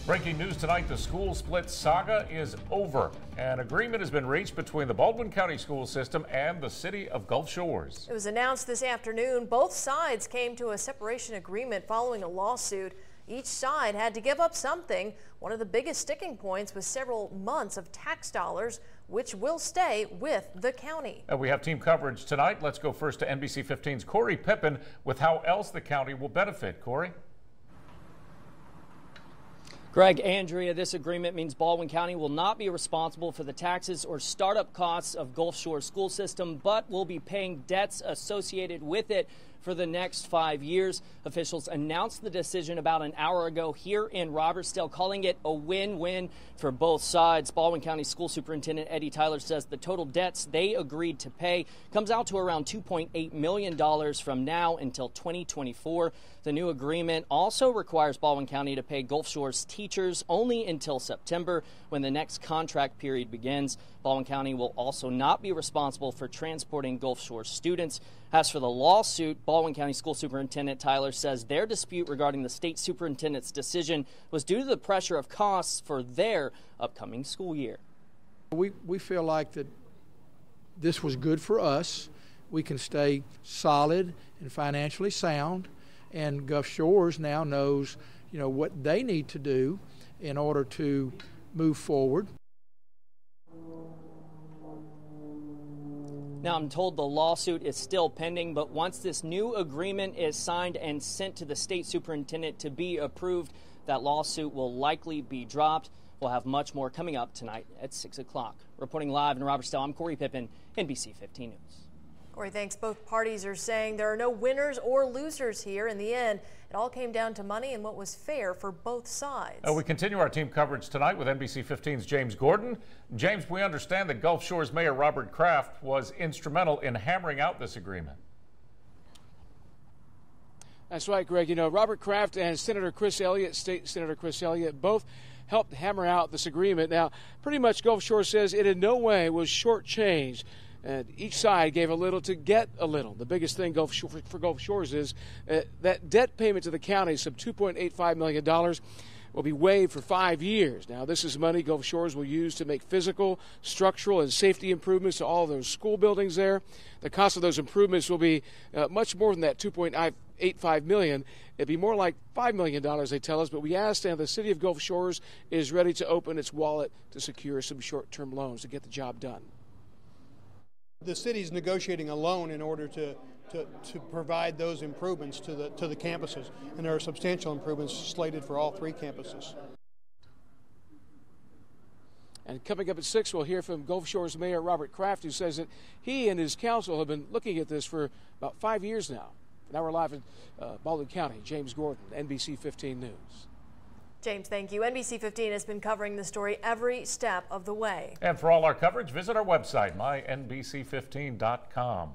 Breaking news tonight, the school split saga is over. An agreement has been reached between the Baldwin County school system and the city of Gulf Shores. It was announced this afternoon. Both sides came to a separation agreement following a lawsuit. Each side had to give up something. One of the biggest sticking points was several months of tax dollars, which will stay with the county. And we have team coverage tonight. Let's go first to NBC 15's Corey Pippin with how else the county will benefit. Corey? Greg, Andrea, this agreement means Baldwin County will not be responsible for the taxes or startup costs of Gulf Shores school system, but will be paying debts associated with it for the next 5 years. Officials announced the decision about an hour ago here in Robertsdale, calling it a win-win for both sides. Baldwin County School Superintendent Eddie Tyler says the total debts they agreed to pay comes out to around $2.8 million from now until 2024. The new agreement also requires Baldwin County to pay Gulf Shores teachers only until September, when the next contract period begins. Baldwin County will also not be responsible for transporting Gulf Shores students. As for the lawsuit, Baldwin County School Superintendent Tyler says their dispute regarding the state superintendent's decision was due to the pressure of costs for their upcoming school year. We feel like that this was good for us. We can stay solid and financially sound, and Gulf Shores now knows, what they need to do in order to move forward. Now, I'm told the lawsuit is still pending, but once this new agreement is signed and sent to the state superintendent to be approved, that lawsuit will likely be dropped. We'll have much more coming up tonight at 6 o'clock. Reporting live in Robertsdale, I'm Corey Pippin, NBC 15 News. Corey, thanks. Both parties are saying there are no winners or losers here. In the end, it all came down to money and what was fair for both sides. We continue our team coverage tonight with NBC 15's James Gordon. James, we understand that Gulf Shores Mayor Robert Kraft was instrumental in hammering out this agreement. That's right, Greg. Robert Kraft and Senator Chris Elliott, State Senator Chris Elliott, both helped hammer out this agreement. Now, pretty much Gulf Shores says it in no way was shortchanged. And each side gave a little to get a little. The biggest thing for Gulf Shores is that debt payment to the county, some $2.85 million, will be waived for 5 years. Now, this is money Gulf Shores will use to make physical, structural, and safety improvements to all those school buildings there. The cost of those improvements will be much more than that $2.85 million. It'd be more like $5 million, they tell us, but we asked, and the city of Gulf Shores is ready to open its wallet to secure some short-term loans to get the job done. The city's negotiating a loan in order to provide those improvements to the campuses, and there are substantial improvements slated for all 3 campuses. And coming up at 6, we'll hear from Gulf Shores Mayor Robert Kraft, who says that he and his council have been looking at this for about 5 years now. Now we're live in Baldwin County. James Gordon, NBC 15 News. James, thank you. NBC 15 has been covering the story every step of the way. And for all our coverage, visit our website, mynbc15.com.